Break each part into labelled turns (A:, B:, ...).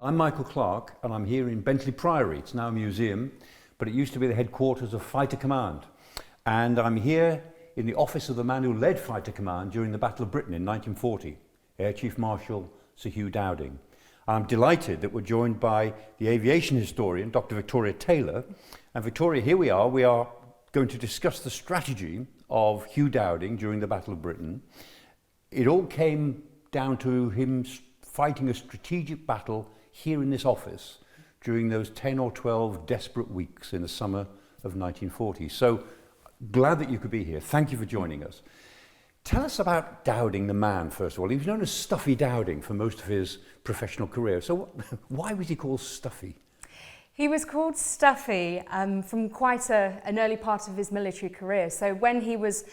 A: I'm Michael Clarke and I'm here in Bentley Priory. It's now a museum, but it used to be the headquarters of Fighter Command. And I'm here in the office of the man who led Fighter Command during the Battle of Britain in 1940, Air Chief Marshal Sir Hugh Dowding. I'm delighted that we're joined by the aviation historian, Dr. Victoria Taylor. And Victoria, here we are going to discuss the strategy of Hugh Dowding during the Battle of Britain. It all came down to him fighting a strategic battle here in this office during those 10 or 12 desperate weeks in the summer of 1940. So glad that you could be here. Thank you for joining us. Tell us about Dowding the man, first of all. He was known as Stuffy Dowding for most of his professional career. So why was he called Stuffy?
B: He was called Stuffy from quite an early part of his military career. So when he was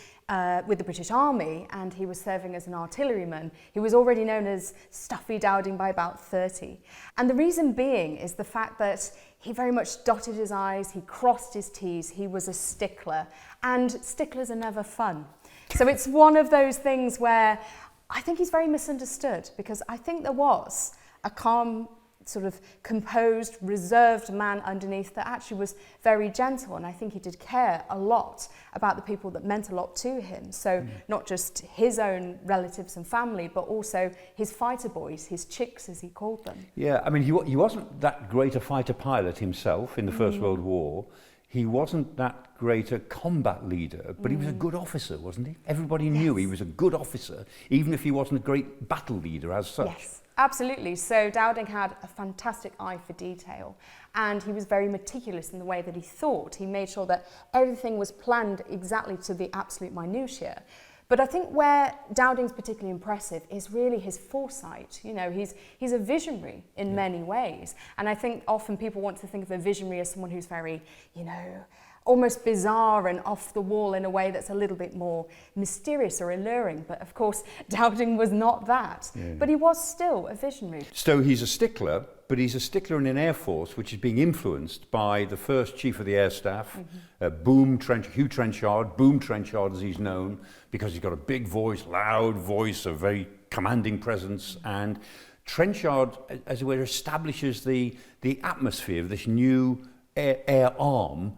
B: with the British Army and he was serving as an artilleryman, he was already known as Stuffy Dowding by about 30. And the reason being is the fact that he very much dotted his I's, he crossed his T's, he was a stickler. And sticklers are never fun. So it's one of those things where I think he's very misunderstood, because I think there was a calm, sort of composed, reserved man underneath that actually was very gentle, and I think he did care a lot about the people that meant a lot to him. So not just his own relatives and family, but also his fighter boys, his chicks as he called them.
A: Yeah, I mean, he wasn't that great a fighter pilot himself in the First World War. He wasn't that great a combat leader, but he was a good officer, wasn't he? Everybody knew he was a good officer, even if he wasn't a great battle leader as such.
B: Yes. Absolutely. So Dowding had a fantastic eye for detail, and he was very meticulous in the way that he thought. He made sure that everything was planned exactly to the absolute minutiae. But I think where Dowding's particularly impressive is really his foresight. You know, he's a visionary in many ways. And I think often people want to think of a visionary as someone who's very, almost bizarre and off the wall in a way that's a little bit more mysterious or alluring. But of course, Dowding was not that. But he was still a visionary.
A: So he's a stickler, but he's a stickler in an air force which is being influenced by the first chief of the air staff, Hugh Trenchard, Boom Trenchard as he's known, because he's got a big voice, loud voice, a very commanding presence. And Trenchard, as it were, establishes the atmosphere of this new air arm,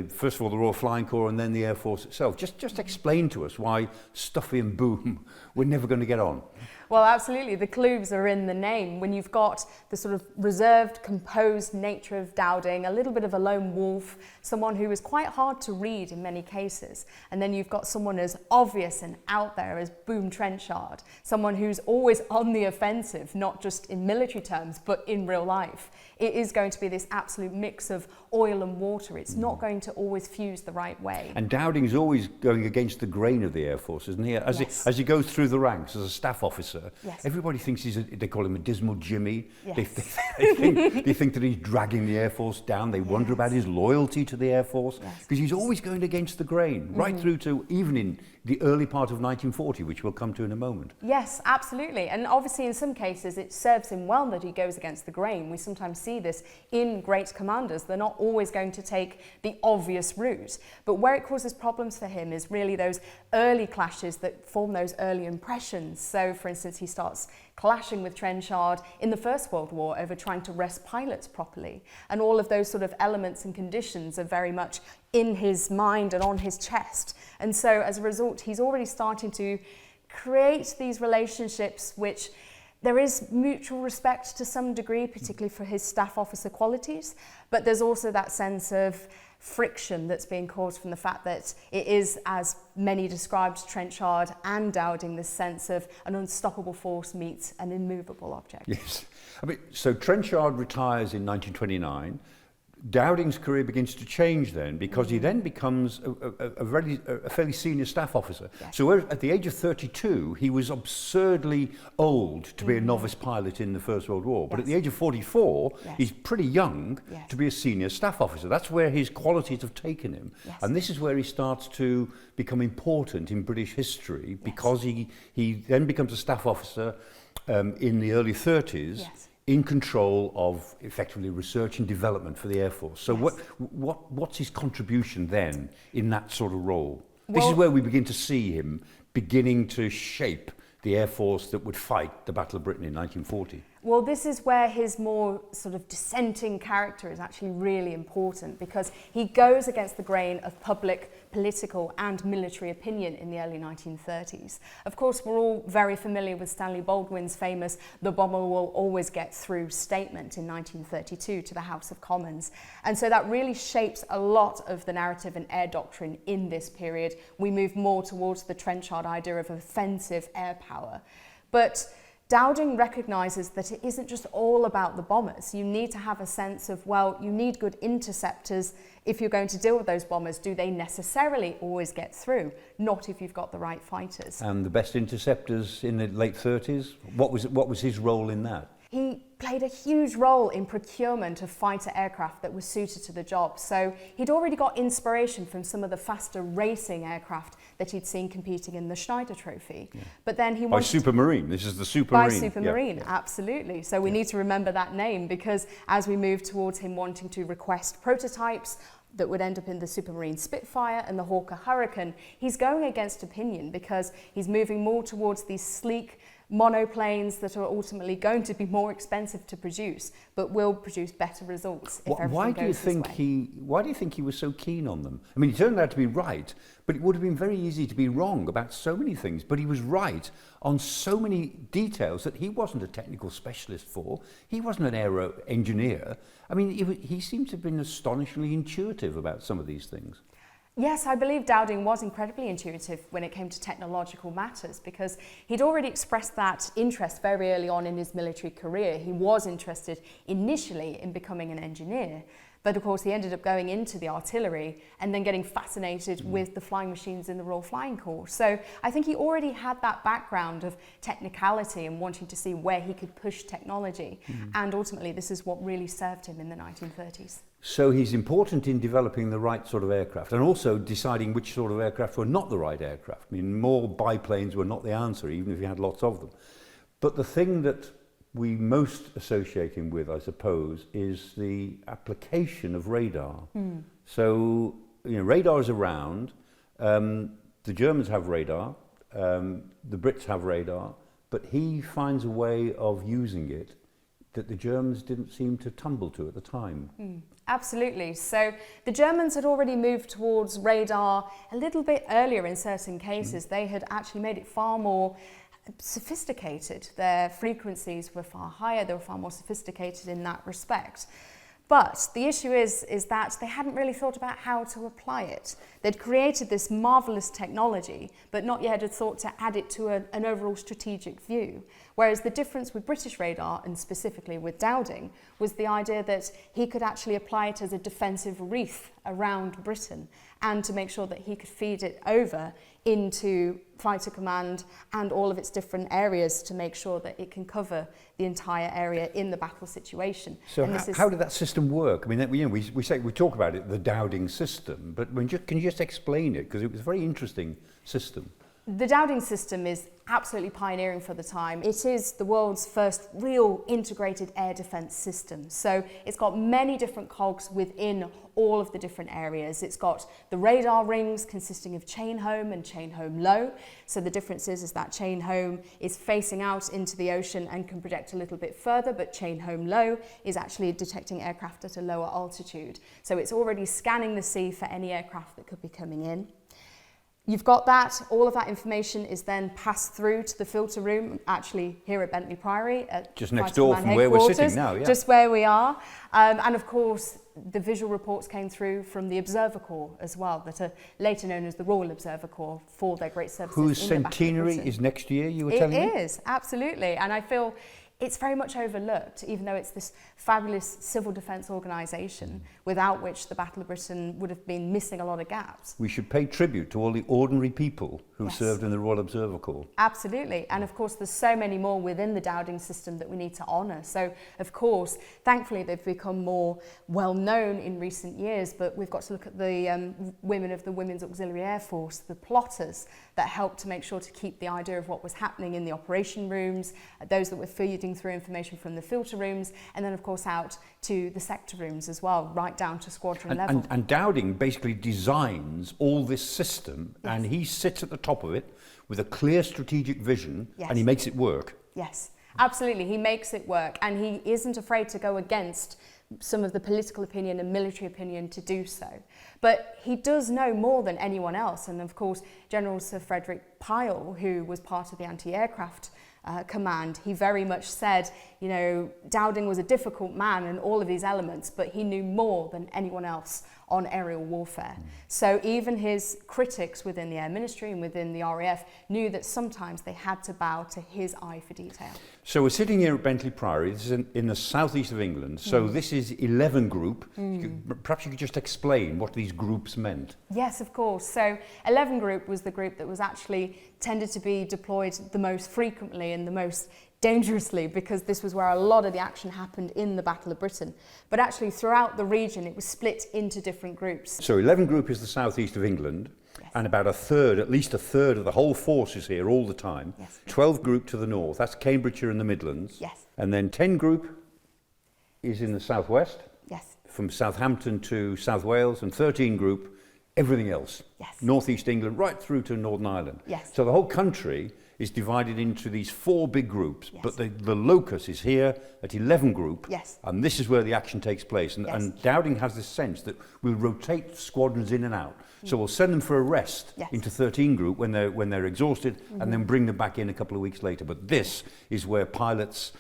A: first of all the Royal Flying Corps and then the Air Force itself. Just explain to us why Stuffy and Boom were never going to get on.
B: Well, absolutely. The clues are in the name. When you've got the sort of reserved, composed nature of Dowding, a little bit of a lone wolf, someone who is quite hard to read in many cases, and then you've got someone as obvious and out there as Boom Trenchard, someone who's always on the offensive, not just in military terms, but in real life. It is going to be this absolute mix of oil and water. It's not going to always fuse the right way.
A: And Dowding's always going against the grain of the Air Force, isn't he? As he goes through the ranks as a staff officer, everybody thinks they call him a dismal Jimmy. They think that he's dragging the Air Force down. They wonder about his loyalty to the Air Force, because he's always going against the grain, right through to even in the early part of 1940, which we'll come to in a moment.
B: Yes, absolutely. And obviously in some cases it serves him well that he goes against the grain. We sometimes see this in great commanders. They're not always going to take the obvious route. But where it causes problems for him is really those early clashes that form those early impressions. So for instance, he starts clashing with Trenchard in the First World War over trying to rest pilots properly. And all of those sort of elements and conditions are very much in his mind and on his chest. And so as a result, he's already starting to create these relationships which there is mutual respect to some degree, particularly for his staff officer qualities, but there's also that sense of friction that's being caused from the fact that it is, as many described Trenchard and Dowding, this sense of an unstoppable force meets an immovable object. Yes.
A: I mean, so Trenchard retires in 1929. Dowding's career begins to change then, because he then becomes a fairly senior staff officer. So at the age of 32, he was absurdly old to be a novice pilot in the First World War. But at the age of 44, he's pretty young to be a senior staff officer. That's where his qualities have taken him. And this is where he starts to become important in British history, because he then becomes a staff officer in the early 30s. In control of effectively research and development for the Air Force. So what's his contribution then in that sort of role? This is where we begin to see him beginning to shape the Air Force that would fight the Battle of Britain in 1940.
B: Well, this is where his more sort of dissenting character is actually really important, because he goes against the grain of public, political and military opinion in the early 1930s. Of course, we're all very familiar with Stanley Baldwin's famous "the bomber will always get through" statement in 1932 to the House of Commons. And so that really shapes a lot of the narrative and air doctrine in this period. We move more towards the Trenchard idea of offensive air power. But Dowding recognises that it isn't just all about the bombers. You need to have a sense of, well, you need good interceptors if you're going to deal with those bombers. Do they necessarily always get through? Not if you've got the right fighters.
A: And the best interceptors in the late 30s, what was his role in that?
B: He played a huge role in procurement of fighter aircraft that was suited to the job. So he'd already got inspiration from some of the faster racing aircraft that he'd seen competing in the Schneider Trophy. Yeah. But then he
A: by Supermarine. This is the Supermarine.
B: By Supermarine, absolutely. So we need to remember that name, because as we move towards him wanting to request prototypes that would end up in the Supermarine Spitfire and the Hawker Hurricane, he's going against opinion, because he's moving more towards these sleek monoplanes that are ultimately going to be more expensive to produce, but will produce better results if everything goes this way.
A: Why do you think he was so keen on them? I mean, he turned out to be right, but it would have been very easy to be wrong about so many things. But he was right on so many details that he wasn't a technical specialist for. He wasn't an aero engineer. I mean, he seemed to have been astonishingly intuitive about some of these things.
B: Yes, I believe Dowding was incredibly intuitive when it came to technological matters, because he'd already expressed that interest very early on in his military career. He was interested initially in becoming an engineer, but of course he ended up going into the artillery and then getting fascinated with the flying machines in the Royal Flying Corps. So I think he already had that background of technicality and wanting to see where he could push technology. And ultimately this is what really served him in the 1930s.
A: So he's important in developing the right sort of aircraft, and also deciding which sort of aircraft were not the right aircraft. I mean, more biplanes were not the answer, even if you had lots of them. But the thing that we most associate him with, I suppose, is the application of radar. So, radar is around. The Germans have radar. The Brits have radar. But he finds a way of using it that the Germans didn't seem to tumble to at the time.
B: Absolutely. So the Germans had already moved towards radar a little bit earlier in certain cases. They had actually made it far more sophisticated. Their frequencies were far higher. They were far more sophisticated in that respect. But the issue is that they hadn't really thought about how to apply it. They'd created this marvellous technology, but not yet had thought to add it to an overall strategic view. Whereas the difference with British radar, and specifically with Dowding, was the idea that he could actually apply it as a defensive wreath around Britain, and to make sure that he could feed it over into fighter command and all of its different areas to make sure that it can cover the entire area in the battle situation.
A: So how did that system work? I mean, we talk about it, the Dowding system, but can you just explain it? Because it was a very interesting system.
B: The Dowding system is absolutely pioneering for the time. It is the world's first real integrated air defence system. So it's got many different cogs within all of the different areas. It's got the radar rings consisting of chain home and chain home low. So the difference is that chain home is facing out into the ocean and can project a little bit further, but chain home low is actually detecting aircraft at a lower altitude. So it's already scanning the sea for any aircraft that could be coming in. You've got that, all of that information is then passed through to the filter room, actually here at Bentley Priory.
A: Just next door from where we're sitting now, yeah.
B: Just where we are. And of course, the visual reports came through from the Observer Corps as well, that are later known as the Royal Observer Corps, for their great services
A: whose
B: in the Battle of
A: centenary
B: Britain.
A: is next year, you were telling me?
B: It is, absolutely. And I feel it's very much overlooked, even though it's this fabulous civil defence organisation without which the Battle of Britain would have been missing a lot of gaps.
A: We should pay tribute to all the ordinary people who
B: Yes.
A: served in the Royal Observer Corps.
B: Absolutely. And of course, there's so many more within the Dowding system that we need to honour. So, of course, thankfully, they've become more well known in recent years, but we've got to look at the women of the Women's Auxiliary Air Force, the plotters that helped to make sure to keep the idea of what was happening in the operation rooms, those that were feeding through information from the filter rooms, and then, of course, out to the sector rooms as well, right down to squadron level.
A: And Dowding basically designs all this system,
B: Yes.
A: and he sits at the top of it with a clear strategic vision,
B: Yes.
A: and he makes it work.
B: Yes. Absolutely, he makes it work, and he isn't afraid to go against some of the political opinion and military opinion to do so. But he does know more than anyone else, and of course General Sir Frederick Pyle, who was part of the anti-aircraft command, he very much said, you know, Dowding was a difficult man in all of these elements, but he knew more than anyone else on aerial warfare. So even his critics within the Air Ministry and within the RAF knew that sometimes they had to bow to his eye for detail.
A: So we're sitting here at Bentley Priory. This is in the southeast of England. So this is 11 Group. Perhaps you could just explain what these groups meant.
B: Yes, of course. So 11 Group was the group that was actually tended to be deployed the most frequently and the most dangerously, because this was where a lot of the action happened in the Battle of Britain. But actually throughout the region it was split into different groups.
A: So 11 Group is the southeast of England, and about a third, at least a third of the whole force is here all the time. 12 Group to the north, that's Cambridgeshire and the Midlands. And then 10 Group is in the southwest, from Southampton to South Wales, and 13 Group, everything else. Northeast England right through to Northern Ireland. So the whole country is divided into these 4 big groups, but the locus is here at 11 Group, and this is where the action takes place. And Dowding has this sense that we'll rotate squadrons in and out. So we'll send them for a rest into 13 Group when they're exhausted, and then bring them back in a couple of weeks later. But this is where pilots'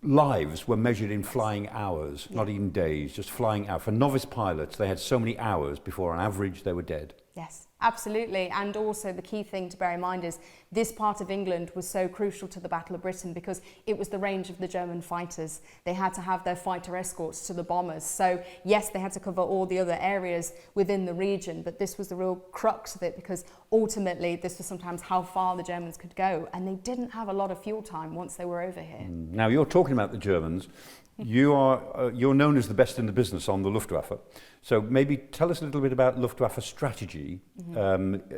A: lives were measured in flying hours, not even days, just flying hours. For novice pilots, they had so many hours before on average they were dead.
B: Yes, absolutely. And also the key thing to bear in mind is this part of England was so crucial to the Battle of Britain because it was the range of the German fighters. They had to have their fighter escorts to the bombers. So yes, they had to cover all the other areas within the region, but this was the real crux of it, because ultimately this was sometimes how far the Germans could go, and they didn't have a lot of fuel time once they were over here.
A: Now you're talking about the Germans. You're known as the best in the business on the Luftwaffe. So maybe tell us a little bit about Luftwaffe strategy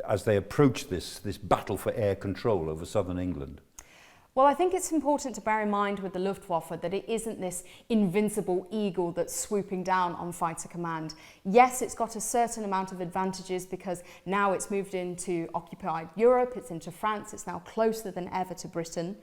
A: as they approach this battle for air control over southern England.
B: Well, I think it's important to bear in mind with the Luftwaffe that it isn't this invincible eagle that's swooping down on fighter command. Yes, it's got a certain amount of advantages because now it's moved into occupied Europe, it's into France, it's now closer than ever to Britain.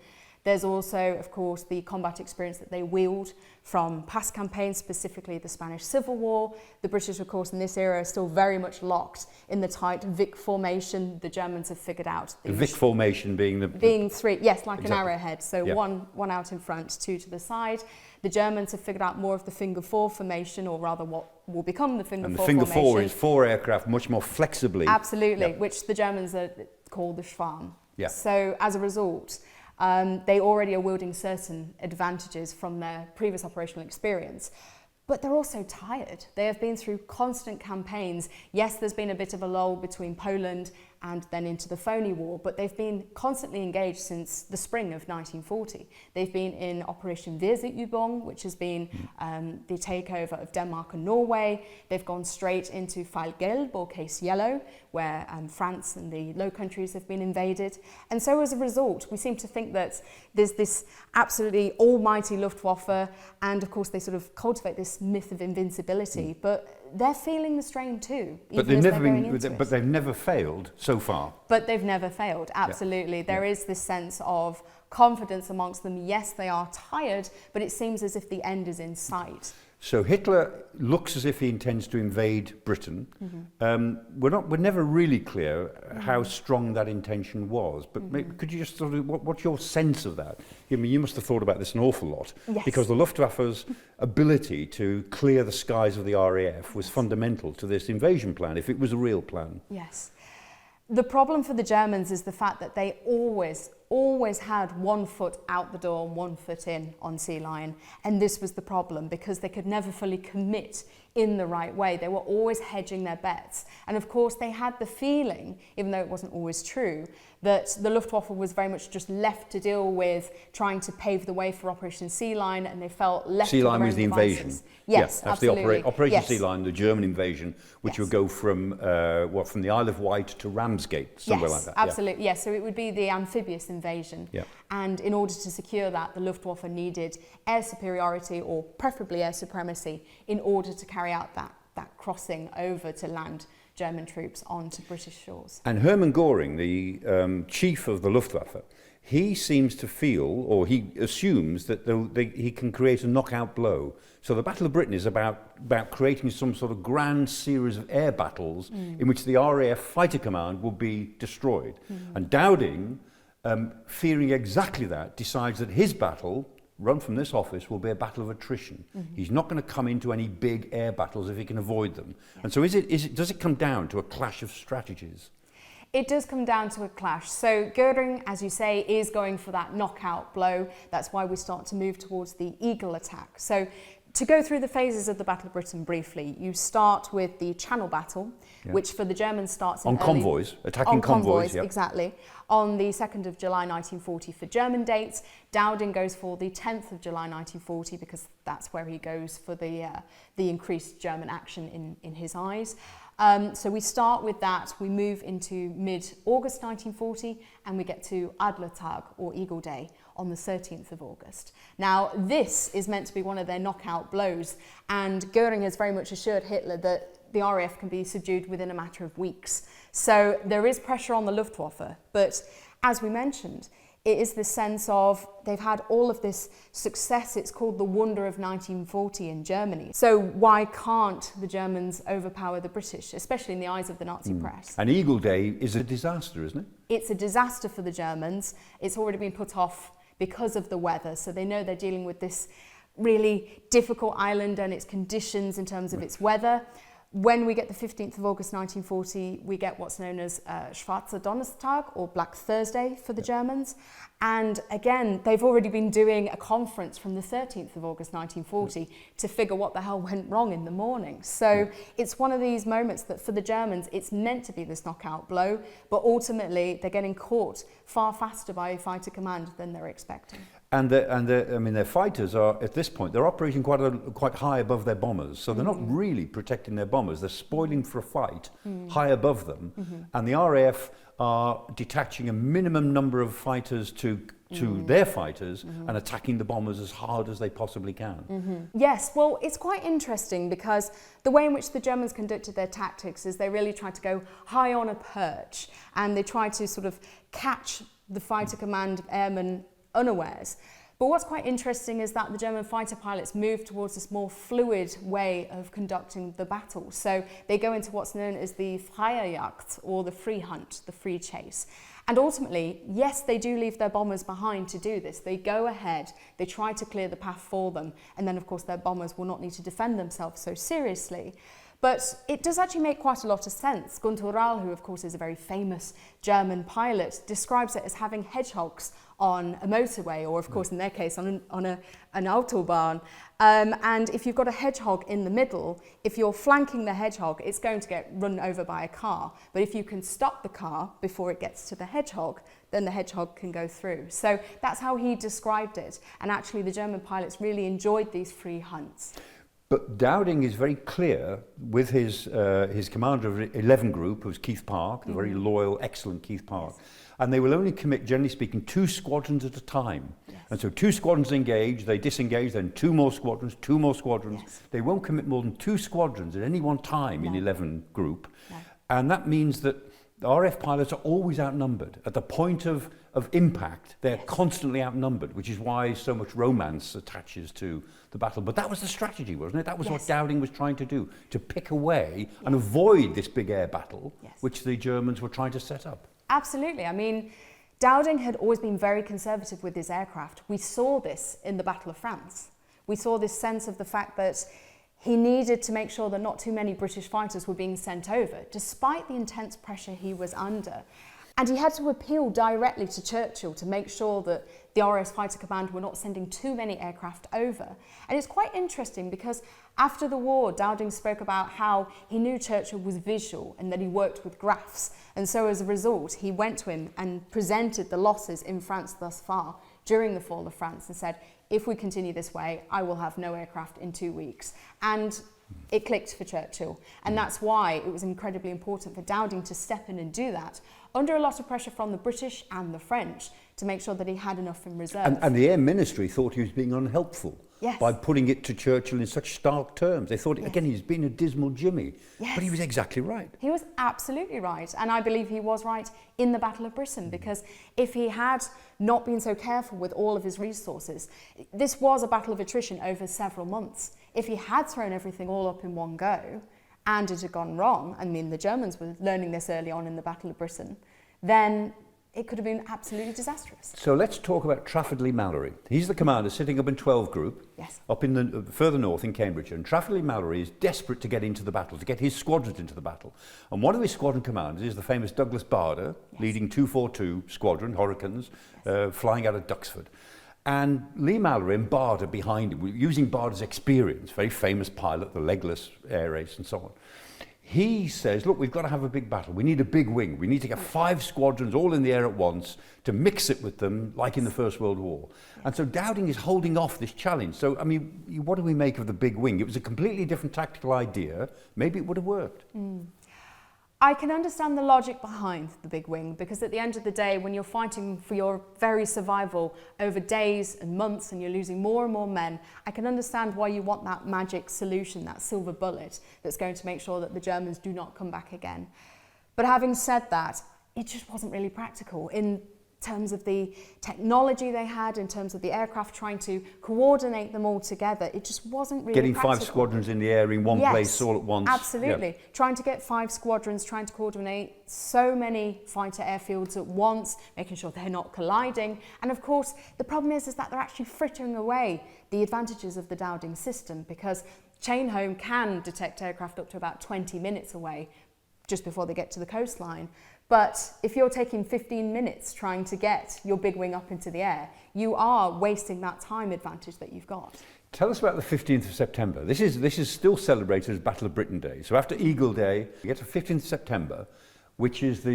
B: There's also, of course, the combat experience that they wield from past campaigns, specifically the Spanish Civil War. The British, of course, in this era are still very much locked in the tight Vic formation the Germans have figured out.
A: The Vic formation being
B: 3, yes, like an arrowhead. So one out in front, 2 to the side. The Germans have figured out more of the finger 4 formation, or rather what will become the finger 4 formation.
A: And the finger 4 is 4 aircraft much more flexibly.
B: Absolutely, which the Germans are called the Schwarm. So as a result, they already are wielding certain advantages from their previous operational experience, but they're also tired. They have been through constant campaigns. Yes, there's been a bit of a lull between Poland and then into the phony war, but they've been constantly engaged since the spring of 1940. They've been in Operation Wehrseeübung, which has been the takeover of Denmark and Norway. They've gone straight into Fall Gelb, or Case Yellow, where France and the Low Countries have been invaded. And so as a result, we seem to think that there's this absolutely almighty Luftwaffe, and of course they sort of cultivate this myth of invincibility, but they're feeling the strain too.
A: But they've never failed so far.
B: But they've never failed, absolutely. There is this sense of confidence amongst them. Yes, they are tired, but it seems as if the end is in sight.
A: So Hitler looks as if he intends to invade Britain. We're never really clear how strong that intention was, but maybe, could you just sort of, what's your sense of that? I mean, you must have thought about this an awful lot, because the Luftwaffe's ability to clear the skies of the RAF was fundamental to this invasion plan, if it was a real plan.
B: Yes. The problem for the Germans is the fact that they always had 1 foot out the door and 1 foot in on Sea Lion, and this was the problem because they could never fully commit in the right way. They were always hedging their bets, and of course they had the feeling, even though it wasn't always true, that the Luftwaffe was very much just left to deal with trying to pave the way for Operation Sea Lion, and they felt left to their own devices. Sea Lion was the invasion.
A: Yes, that's absolutely. Operation Sea Lion, the German invasion, which would go from from the Isle of Wight to Ramsgate, somewhere like that.
B: Absolutely. Yes, so it would be the amphibious invasion. And in order to secure that, the Luftwaffe needed air superiority, or preferably air supremacy, in order to carry out that crossing over to land German troops onto British shores.
A: And Hermann Göring, the chief of the Luftwaffe, he seems to feel, or he assumes, that he can create a knockout blow. So the Battle of Britain is about creating some sort of grand series of air battles in which the RAF fighter command will be destroyed. And Dowding, fearing exactly that, decides that his battle, run from this office, will be a battle of attrition. He's not going to come into any big air battles if he can avoid them. And so does it come down to a clash of strategies?
B: It does come down to a clash. So Goering, as you say, is going for that knockout blow. That's why we start to move towards the Eagle attack. So to go through the phases of the Battle of Britain briefly, you start with the Channel Battle, which for the Germans starts
A: on convoys, attacking convoys. Yep.
B: Exactly. On the 2nd of July 1940 for German dates. Dowding goes for the 10th of July 1940 because that's where he goes for the increased German action in his eyes. So we start with that, we move into mid-August 1940 and we get to Adlertag, or Eagle Day, on the 13th of August. Now this is meant to be one of their knockout blows, and Goering has very much assured Hitler that the RAF can be subdued within a matter of weeks. So there is pressure on the Luftwaffe, but as we mentioned, it is the sense of they've had all of this success. It's called the wonder of 1940 in Germany. So why can't the Germans overpower the British, especially in the eyes of the Nazi press?
A: And Eagle Day is a disaster, isn't it?
B: It's a disaster for the Germans. It's already been put off because of the weather. So they know they're dealing with this really difficult island and its conditions in terms of its weather. When we get the 15th of August 1940, we get what's known as Schwarzer Donnerstag, or Black Thursday for the Germans. And again, they've already been doing a conference from the 13th of August 1940 to figure what the hell went wrong in the morning. So it's one of these moments that for the Germans, it's meant to be this knockout blow, but ultimately they're getting caught far faster by fighter command than they're expecting.
A: And their fighters are, at this point, they're operating quite high above their bombers. So they're not really protecting their bombers. They're spoiling for a fight high above them. And the RAF are detaching a minimum number of fighters to their fighters and attacking the bombers as hard as they possibly can.
B: Yes, well, it's quite interesting because the way in which the Germans conducted their tactics is they really tried to go high on a perch, and they tried to sort of catch the fighter command airmen unawares. But what's quite interesting is that the German fighter pilots move towards this more fluid way of conducting the battle. So they go into what's known as the Freierjagd, or the free hunt, the free chase. And ultimately, yes, they do leave their bombers behind to do this. They go ahead, they try to clear the path for them, and then of course their bombers will not need to defend themselves so seriously. But it does actually make quite a lot of sense. Gunther Rahl, who of course is a very famous German pilot, describes it as having hedgehogs on a motorway, or of course in their case on an autobahn. And if you've got a hedgehog in the middle, if you're flanking the hedgehog, it's going to get run over by a car. But if you can stop the car before it gets to the hedgehog, then the hedgehog can go through. So that's how he described it. And actually the German pilots really enjoyed these free hunts.
A: But Dowding is very clear with his commander of 11 Group, who's Keith Park, the very loyal, excellent Keith Park. Yes. And they will only commit, generally speaking, 2 squadrons at a time. Yes. And so 2 squadrons engage, they disengage, then 2 more squadrons, 2 more squadrons. Yes. They won't commit more than 2 squadrons at any one time in 11 Group. No. And that means that the RAF pilots are always outnumbered. At the point of impact, they're constantly outnumbered, which is why so much romance attaches to the battle. But that was the strategy, wasn't it? That was what Dowding was trying to do, to pick away and avoid this big air battle, which the Germans were trying to set up.
B: Absolutely. I mean, Dowding had always been very conservative with his aircraft. We saw this in the Battle of France. We saw this sense of the fact that he needed to make sure that not too many British fighters were being sent over, despite the intense pressure he was under. And he had to appeal directly to Churchill to make sure that the RAF Fighter Command were not sending too many aircraft over. And it's quite interesting because after the war, Dowding spoke about how he knew Churchill was visual and that he worked with graphs. And so as a result, he went to him and presented the losses in France thus far during the fall of France and said, if we continue this way, I will have no aircraft in 2 weeks. And it clicked for Churchill. And that's why it was incredibly important for Dowding to step in and do that, under a lot of pressure from the British and the French, to make sure that he had enough in reserve.
A: And the Air Ministry thought he was being unhelpful.
B: Yes.
A: by putting it to Churchill in such stark terms. They thought, again, he's been a dismal Jimmy.
B: Yes.
A: But he was exactly right.
B: He was absolutely right. And I believe he was right in the Battle of Britain, because if he had not been so careful with all of his resources, this was a battle of attrition over several months. If he had thrown everything all up in one go and it had gone wrong, I mean, the Germans were learning this early on in the Battle of Britain, then it could have been absolutely disastrous.
A: So let's talk about Trafford Leigh-Mallory. He's the commander sitting up in 12 Group,
B: Yes.
A: up in the further north in Cambridgeshire. And Trafford Leigh-Mallory is desperate to get into the battle, to get his squadrons into the battle. And one of his squadron commanders is the famous Douglas Bader, leading 242 Squadron, Hurricanes, flying out of Duxford. And Leigh-Mallory and Bader behind him, using Bader's experience, very famous pilot, the legless air race and so on. He says, look, we've got to have a big battle. We need a big wing. We need to get 5 squadrons all in the air at once to mix it with them, like in the First World War. And so Dowding is holding off this challenge. So, I mean, what do we make of the big wing? It was a completely different tactical idea. Maybe it would have worked.
B: I can understand the logic behind the big wing, because at the end of the day, when you're fighting for your very survival over days and months and you're losing more and more men, I can understand why you want that magic solution, that silver bullet that's going to make sure that the Germans do not come back again. But having said that, it just wasn't really practical in terms of the technology they had, in terms of the aircraft trying to coordinate them all together. It just wasn't really
A: Getting
B: practical.
A: 5 squadrons in the air in one place all at once.
B: Absolutely.
A: Yeah.
B: Trying to get 5 squadrons, trying to coordinate so many fighter airfields at once, making sure they're not colliding. And of course, the problem is that they're actually frittering away the advantages of the Dowding system, because chain home can detect aircraft up to about 20 minutes away just before they get to the coastline. But if you're taking 15 minutes trying to get your big wing up into the air, you are wasting that time advantage that you've got.
A: Tell us about the 15th of September. This is still celebrated as Battle of Britain Day. So after Eagle Day, we get to 15th of September, which is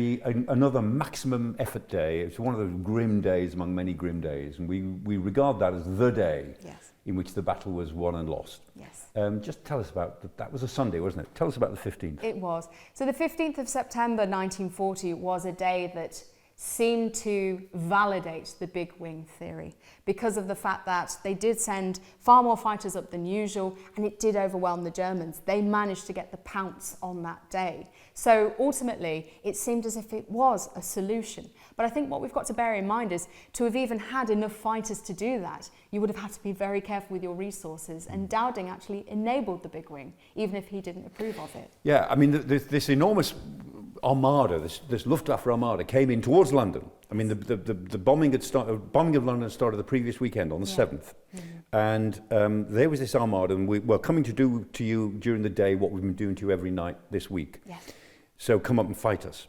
A: another maximum effort day. It's one of those grim days among many grim days. And we regard that as the day in which the battle was won and lost.
B: Yes.
A: Just tell us about, that was a Sunday, wasn't it? Tell us about the 15th.
B: It was. So the 15th of September 1940 was a day that seemed to validate the big wing theory, because of the fact that they did send far more fighters up than usual, and it did overwhelm the Germans. They managed to get the pounce on that day. So ultimately, it seemed as if it was a solution. But I think what we've got to bear in mind is, to have even had enough fighters to do that, you would have had to be very careful with your resources. And Dowding actually enabled the big wing, even if he didn't approve of it.
A: Yeah, I mean, this enormous Armada, this Luftwaffe Armada, came in towards London. I mean, the bombing of London started the previous weekend on the 7th. And there was this Armada, and we're coming to do to you during the day what we've been doing to you every night this week.
B: Yes.
A: So come up and fight us.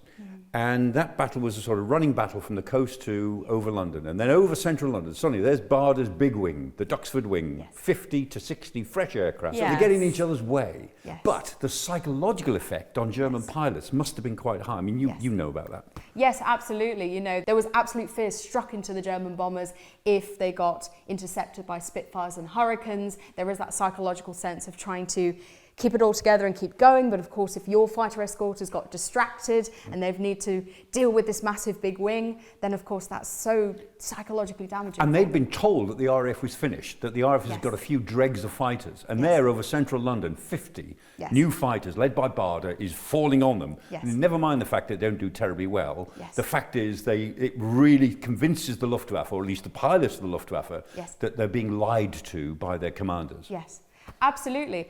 A: And that battle was a sort of running battle from the coast to over London. And then over central London, suddenly there's Bader's big wing, the Duxford wing, 50 to 60 fresh aircraft. So they're getting in each other's way.
B: Yes.
A: But the psychological effect on German pilots must have been quite high. I mean, you know about that.
B: Yes, absolutely. You know, there was absolute fear struck into the German bombers if they got intercepted by Spitfires and Hurricanes. There is that psychological sense of trying to keep it all together and keep going. But of course, if your fighter escorters got distracted and they need to deal with this massive big wing, then of course that's so psychologically damaging.
A: And they'd been told that the RAF was finished, that the RAF has got a few dregs of fighters. And there over central London, 50 new fighters led by Bader is falling on them. And never mind the fact that they don't do terribly well. The fact is it really convinces the Luftwaffe, or at least the pilots of the Luftwaffe, that they're being lied to by their commanders.
B: Yes, absolutely.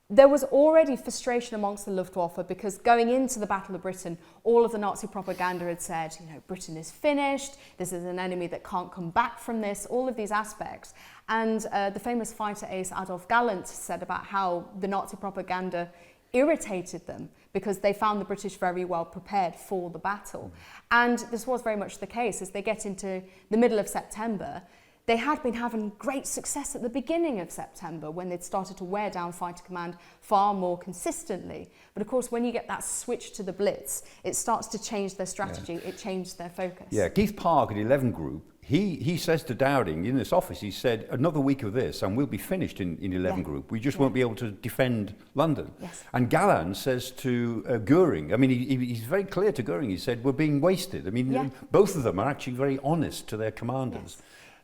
B: There was already frustration amongst the Luftwaffe, because going into the Battle of Britain, all of the Nazi propaganda had said, you know, Britain is finished, this is an enemy that can't come back from this, all of these aspects. And the famous fighter ace Adolf Galland said about how the Nazi propaganda irritated them because they found the British very well prepared for the battle. And this was very much the case. As they get into the middle of September, they had been having great success at the beginning of September, when they'd started to wear down fighter command far more consistently. But of course, when you get that switch to the Blitz, it starts to change their strategy, it changed their focus.
A: Yeah, Keith Park at 11 Group, he says to Dowding in this office, he said, another week of this and we'll be finished in 11 Group. We just won't be able to defend London. And Galland says to Goering, I mean, he's very clear to Goering, he said, we're being wasted. I mean, both of them are actually very honest to their commanders.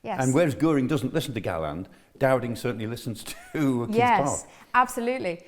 B: Yes.
A: And whereas Goering doesn't listen to Galland, Dowding certainly listens to Keith
B: Yes,
A: Clarke.
B: absolutely.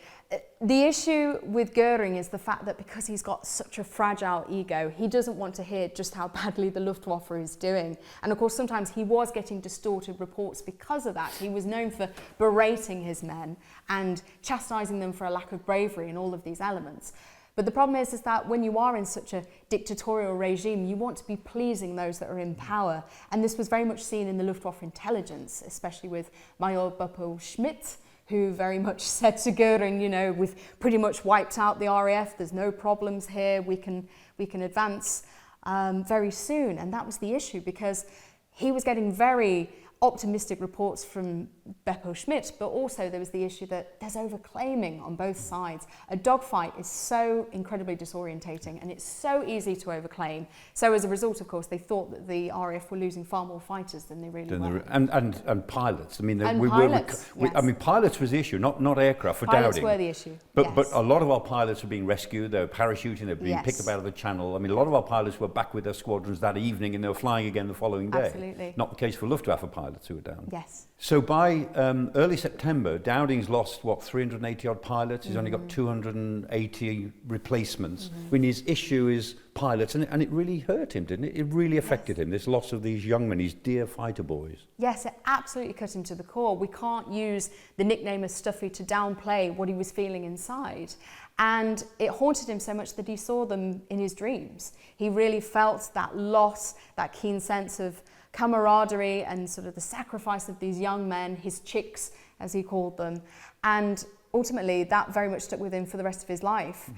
B: The issue with Goering is the fact that because he's got such a fragile ego, he doesn't want to hear just how badly the Luftwaffe is doing. And of course, sometimes he was getting distorted reports because of that. He was known for berating his men and chastising them for a lack of bravery and all of these elements. But the problem is that when you are in such a dictatorial regime, you want to be pleasing those that are in power. And this was very much seen in the Luftwaffe intelligence, especially with Major Beppo Schmidt, who very much said to Goering, you know, we've pretty much wiped out the RAF, there's no problems here, we can advance very soon. And that was the issue, because he was getting very optimistic reports from Beppo Schmidt, but also there was the issue that there's overclaiming on both sides. A dogfight is so incredibly disorientating and it's so easy to overclaim. So as a result, of course, they thought that the RAF were losing far more fighters than they really were.
A: And pilots. I mean,
B: Pilots, yes.
A: I mean, pilots was the issue, not aircraft for
B: Pilots
A: Dowding.
B: were the issue,
A: But,
B: yes.
A: but a lot of our pilots were being rescued, they were parachuting, they were being picked up out of the channel. I mean, a lot of our pilots were back with their squadrons that evening and they were flying again the following day.
B: Absolutely.
A: Not the case for Luftwaffe pilots who were down.
B: Yes.
A: So by early September, Dowding's lost, 380 odd pilots. He's only got 280 replacements. I mean, his issue is pilots, and it really hurt him, didn't it? It really affected him, this loss of these young men, these dear fighter boys.
B: Yes, it absolutely cut him to the core. We can't use the nickname of Stuffy to downplay what he was feeling inside. And it haunted him so much that he saw them in his dreams. He really felt that loss, that keen sense of camaraderie and sort of the sacrifice of these young men, his chicks, as he called them. And ultimately, that very much stuck with him for the rest of his life.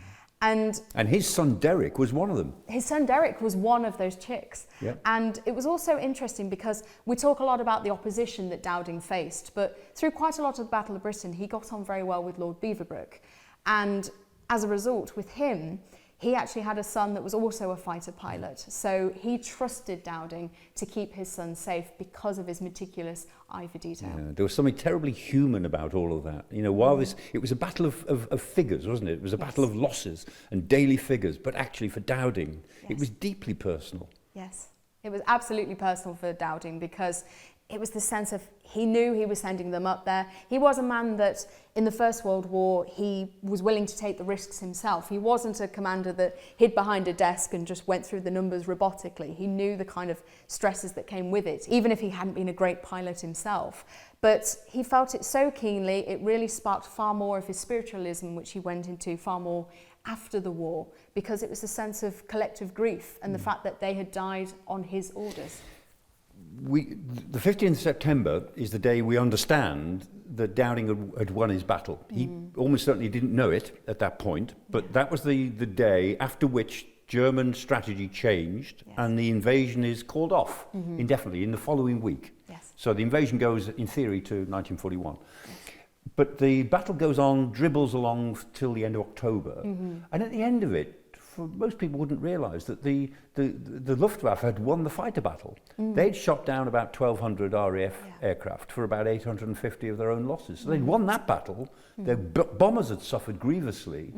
B: And
A: his son Derek was one of them.
B: His son Derek was one of those chicks.
A: Yeah.
B: And it was also interesting because we talk a lot about the opposition that Dowding faced, but through quite a lot of the Battle of Britain, he got on very well with Lord Beaverbrook. And as a result, with him, he actually had a son that was also a fighter pilot. So he trusted Dowding to keep his son safe because of his meticulous eye for detail.
A: Yeah, there was something terribly human about all of that. You know, while it was a battle of figures, wasn't it? It was a battle of losses and daily figures, but actually for Dowding, it was deeply personal.
B: Yes, it was absolutely personal for Dowding because it was the sense of he knew he was sending them up there. He was a man that in the First World War, he was willing to take the risks himself. He wasn't a commander that hid behind a desk and just went through the numbers robotically. He knew the kind of stresses that came with it, even if he hadn't been a great pilot himself. But he felt it so keenly, it really sparked far more of his spiritualism, which he went into far more after the war, because it was a sense of collective grief and the fact that they had died on his orders.
A: The 15th of September is the day we understand that Dowding had won his battle. He almost certainly didn't know it at that point, but that was the day after which German strategy changed and the invasion is called off indefinitely in the following week.
B: Yes.
A: So the invasion goes, in theory, to 1941. Yes. But the battle goes on, dribbles along till the end of October, and at the end of it, most people wouldn't realise that the Luftwaffe had won the fighter battle. They'd shot down about 1,200 RAF aircraft for about 850 of their own losses. So they'd won that battle. Their bombers had suffered grievously.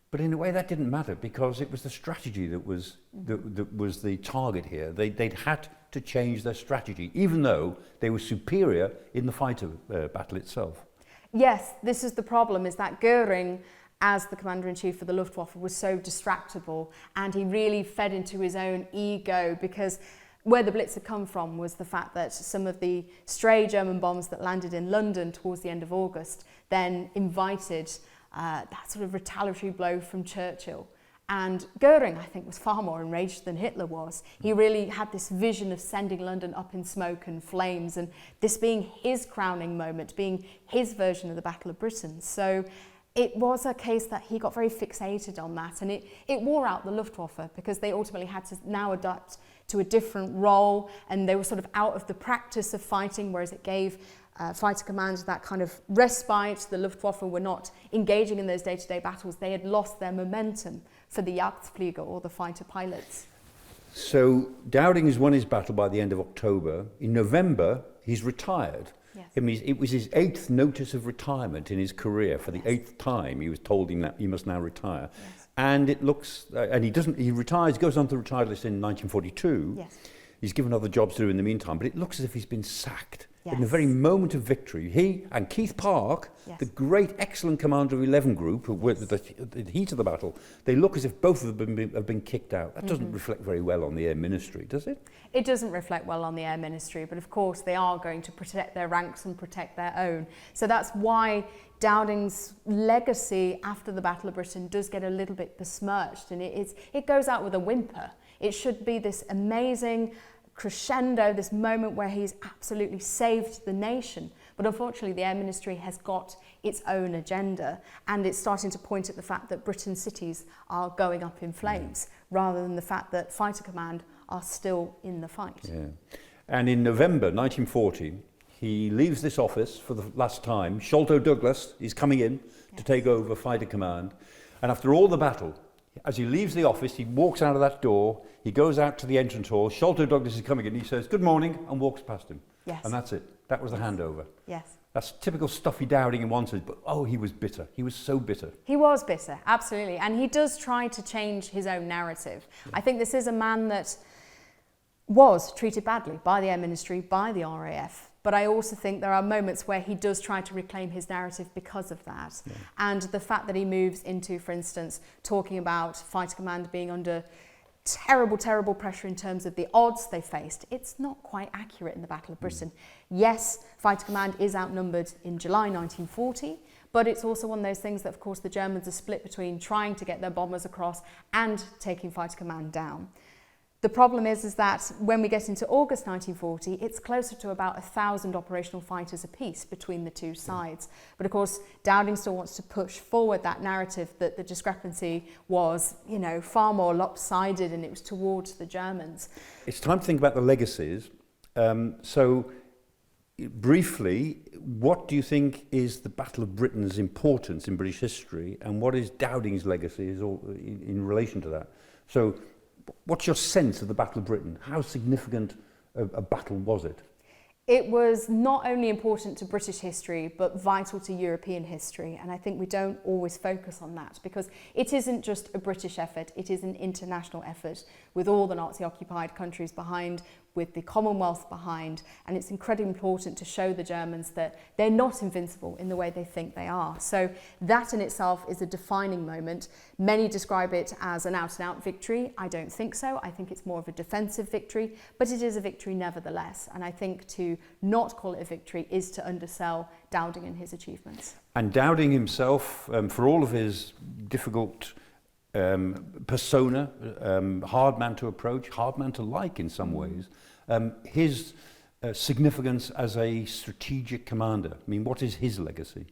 A: But in a way that didn't matter because it was the strategy that was the target here. They'd had to change their strategy, even though they were superior in the fighter battle itself.
B: Yes, this is the problem, is that Goering, as the Commander-in-Chief of the Luftwaffe, was so distractible and he really fed into his own ego, because where the Blitz had come from was the fact that some of the stray German bombs that landed in London towards the end of August then invited that sort of retaliatory blow from Churchill. And Goering, I think, was far more enraged than Hitler was. He really had this vision of sending London up in smoke and flames, and this being his crowning moment, being his version of the Battle of Britain. So it was a case that he got very fixated on that, and it wore out the Luftwaffe because they ultimately had to now adapt to a different role, and they were sort of out of the practice of fighting, whereas it gave fighter command that kind of respite. The Luftwaffe were not engaging in those day-to-day battles. They had lost their momentum for the Jagdflieger or the fighter pilots.
A: So Dowding has won his battle by the end of October. In November, he's retired.
B: Yes.
A: I mean, it was his 8th notice of retirement in his career. For the 8th time, he was told him that he must now retire.
B: Yes.
A: And it looks, and he retires, goes on to the retired list in 1942.
B: Yes.
A: he's given other jobs to do in the meantime, but it looks as if he's been sacked.
B: Yes.
A: In the very moment of victory, he and Keith Park,
B: Yes.
A: the great, excellent commander of 11 Group, who were at the heat of the battle, they look as if both of them have been kicked out. That doesn't reflect very well on the Air Ministry, does it?
B: It doesn't reflect well on the Air Ministry, but of course they are going to protect their ranks and protect their own. So that's why Dowding's legacy after the Battle of Britain does get a little bit besmirched, and it goes out with a whimper. It should be this amazing crescendo, this moment where he's absolutely saved the nation. But unfortunately, the Air Ministry has got its own agenda, and it's starting to point at the fact that Britain's cities are going up in flames, rather than the fact that Fighter Command are still in the fight.
A: Yeah. And in November 1940, he leaves this office for the last time. Sholto Douglas is coming in to take over Fighter Command. And after all the battle, as he leaves the office, he walks out of that door, he goes out to the entrance hall, Sholto Douglas is coming in, he says, "Good morning," and walks past him.
B: Yes.
A: And that's it. That was the handover.
B: Yes.
A: That's typical stuffy Dowding in one sense, but oh, he was bitter. He was so bitter.
B: He was bitter, absolutely. And he does try to change his own narrative. I think this is a man that was treated badly by the Air Ministry, by the RAF. But I also think there are moments where he does try to reclaim his narrative because of that. Yeah. And the fact that he moves into, for instance, talking about Fighter Command being under terrible, terrible pressure in terms of the odds they faced, it's not quite accurate in the Battle of Britain. Yes, Fighter Command is outnumbered in July 1940, but it's also one of those things that, of course, the Germans are split between trying to get their bombers across and taking Fighter Command down. The problem is that when we get into August 1940, it's closer to about 1,000 operational fighters apiece between the two sides. But of course, Dowding still wants to push forward that narrative that the discrepancy was, you know, far more lopsided and it was towards the Germans.
A: It's time to think about the legacies. So, briefly, what do you think is the Battle of Britain's importance in British history, and what is Dowding's legacy in relation to that? So, what's your sense of the Battle of Britain? How significant a battle was it?
B: It was not only important to British history, but vital to European history. And I think we don't always focus on that because it isn't just a British effort, it is an international effort with all the Nazi-occupied countries behind, with the Commonwealth behind, and it's incredibly important to show the Germans that they're not invincible in the way they think they are. So that in itself is a defining moment. Many describe it as an out-and-out victory. I don't think so. I think it's more of a defensive victory, but it is a victory nevertheless. And I think to not call it a victory is to undersell Dowding and his achievements. And
A: Dowding himself, for all of his difficult persona, hard man to approach, hard man to like in some ways, his significance as a strategic commander. I mean, what is his legacy?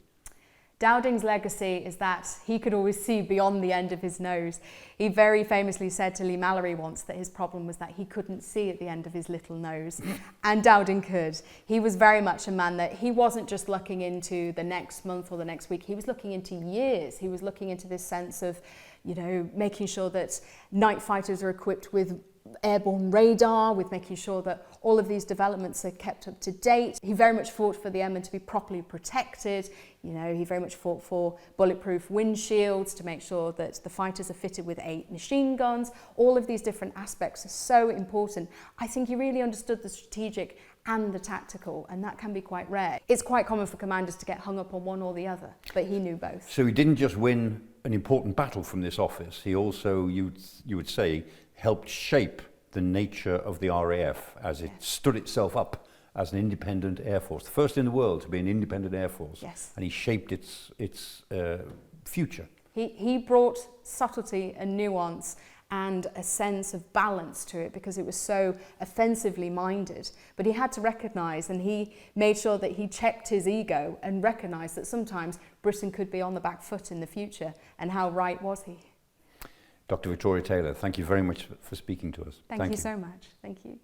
B: Dowding's legacy is that he could always see beyond the end of his nose. He very famously said to Lee Mallory once that his problem was that he couldn't see at the end of his little nose, and Dowding could. He was very much a man that he wasn't just looking into the next month or the next week, he was looking into years. He was looking into this sense of, you know, making sure that night fighters are equipped with airborne radar, with making sure that all of these developments are kept up to date. He very much fought for the airmen to be properly protected. You know, he very much fought for bulletproof windshields to make sure that the fighters are fitted with 8 machine guns. All of these different aspects are so important. I think he really understood the strategic and the tactical, and that can be quite rare. It's quite common for commanders to get hung up on one or the other, but he knew both.
A: So he didn't just win an important battle from this office, he also, you would say, helped shape the nature of the RAF as it stood itself up as an independent air force, the first in the world to be an independent air force.
B: Yes.
A: And he shaped its future.
B: He brought subtlety and nuance and a sense of balance to it because it was so offensively minded. But he had to recognise, and he made sure that he checked his ego and recognised that sometimes Britain could be on the back foot in the future, and how right was he?
A: Dr. Victoria Taylor, thank you very much for speaking to us.
B: Thank you so much. Thank you.